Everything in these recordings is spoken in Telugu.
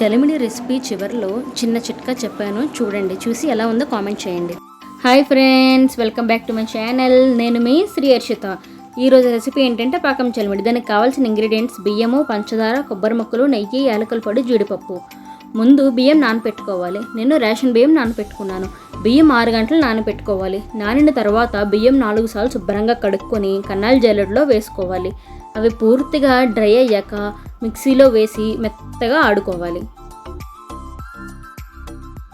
చలిమిడి రెసిపీ చివరిలో చిన్న చిట్కా చెప్పాను, చూడండి. చూసి ఎలా ఉందో కామెంట్ చేయండి. Hi friends, welcome back to my channel. నేను మీ శ్రీ హర్షిత. ఈరోజు రెసిపీ ఏంటంటే పాకం చలిమిడి. దానికి కావాల్సిన ఇంగ్రీడియంట్స్ బియ్యము, పంచదార, కొబ్బరి ముక్కలు, నెయ్యి, యాలకుల పొడి, జీడిపప్పు. ముందు బియ్యం నానపెట్టుకోవాలి. నేను రేషన్ బియ్యం నానపెట్టుకున్నాను. బియ్యం 6 గంటలు నానపెట్టుకోవాలి. నానిన తర్వాత బియ్యం 4 సార్లు శుభ్రంగా కడుక్కొని కన్నాల జల్లెడలో వేసుకోవాలి. అవి పూర్తిగా డ్రై అయ్యాక మిక్సీలో వేసి మెత్తగా ఆడుకోవాలి.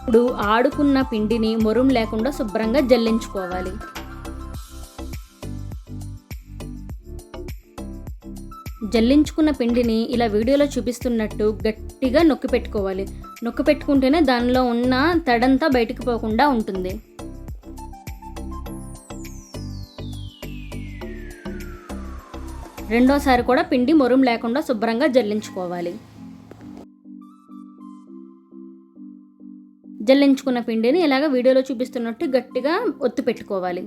ఇప్పుడు ఆడుకున్న పిండిని మొరం లేకుండా శుభ్రంగా జల్లించుకోవాలి. జల్లించుకున్న పిండిని ఇలా వీడియోలో చూపిస్తున్నట్టు గట్టిగా నొక్కి పెట్టుకోవాలి. నొక్కి పెట్టుకుంటేనే దానిలో ఉన్న తడంతా బయటికి పోకుండా ఉంటుంది. రెండోసారి కూడా పిండి మొరం లేకుండా శుభ్రంగా జల్లించుకోవాలి. జల్లించుకున్న పిండిని ఇలాగ వీడియోలో చూపిస్తున్నట్టు గట్టిగా ఒత్తి పెట్టుకోవాలి.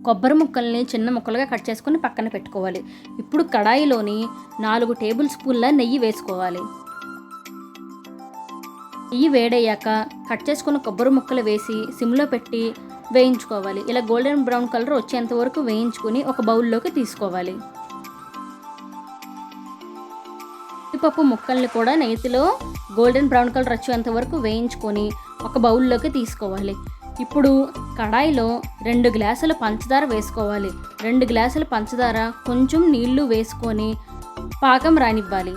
కొబ్బరి ముక్కల్ని చిన్న ముక్కలుగా కట్ చేసుకొని పక్కన పెట్టుకోవాలి. ఇప్పుడు కడాయిలోని 4 టేబుల్ స్పూన్ల నెయ్యి వేసుకోవాలి. నెయ్యి వేడయ్యాక కట్ చేసుకున్న కొబ్బరి ముక్కలు వేసి సిమ్లో పెట్టి వేయించుకోవాలి. ఇలా గోల్డెన్ బ్రౌన్ కలర్ వచ్చేంత వరకు వేయించుకొని ఒక బౌల్లోకి తీసుకోవాలి. జీడిపప్పు ముక్కల్ని కూడా నెయ్యిలో గోల్డెన్ బ్రౌన్ కలర్ వచ్చేంత వరకు వేయించుకొని ఒక బౌల్లోకి తీసుకోవాలి. ఇప్పుడు కడాయిలో 2 గ్లాసుల పంచదార వేసుకోవాలి. 2 గ్లాసుల పంచదార కొంచెం నీళ్లు వేసుకొని పాకం రానివ్వాలి.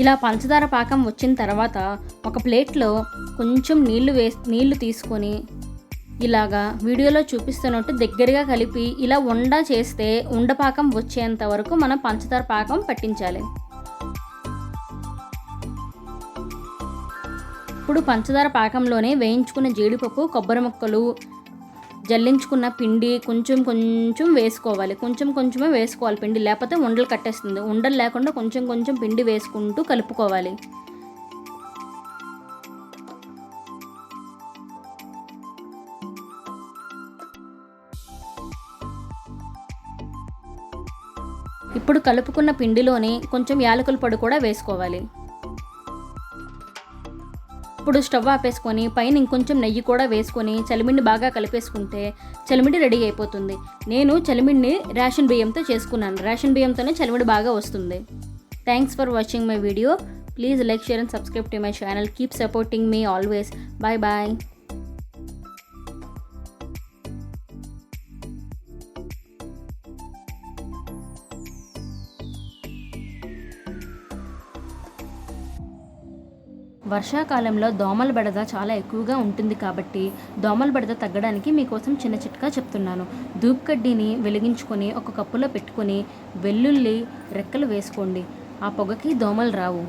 ఇలా పంచదార పాకం వచ్చిన తర్వాత ఒక ప్లేట్లో కొంచెం నీళ్లు తీసుకొని ఇలాగా వీడియోలో చూపిస్తున్నట్టు దగ్గరగా కలిపి ఇలా ఉండ చేస్తే ఉండపాకం వచ్చేంత వరకు మనం పంచదార పాకం పట్టించాలి. ఇప్పుడు పంచదార పాకంలోనే వేయించుకున్న జీడిపప్పు, కొబ్బరి ముక్కలు, జల్లించుకున్న పిండి కొంచెం వేసుకోవాలి. కొంచెమే వేసుకోవాలి పిండి, లేకపోతే ఉండలు కట్టేస్తుంది. ఉండలు లేకుండా కొంచెం పిండి వేసుకుంటూ కలుపుకోవాలి. ఇప్పుడు కలుపుకున్న పిండిలోని కొంచెం యాలకుల పొడి కూడా వేసుకోవాలి. ఇప్పుడు స్టవ్ ఆపేసుకొని పైన ఇంకొంచెం నెయ్యి కూడా వేసుకొని చలిమిడిని బాగా కలిపేసుకుంటే చలిమిడి రెడీ అయిపోతుంది. నేను చలిమిడిని రేషన్ బియ్యంతో చేసుకున్నాను. రేషన్ బియ్యంతోనే చలిమిడి బాగా వస్తుంది. Thanks for watching my video. Please like, share and subscribe to my channel. Keep supporting me always. Bye bye. వర్షాకాలంలో దోమల బెడద చాలా ఎక్కువగా ఉంటుంది కాబట్టి దోమల బెడద తగ్గడానికి మీకోసం చిన్న చిట్కా చెప్తున్నాను. ధూప్కడ్డీని వెలిగించుకొని ఒక కప్పులో పెట్టుకొని వెల్లుల్లి రెక్కలు వేసుకోండి. ఆ పొగకి దోమలు రావు.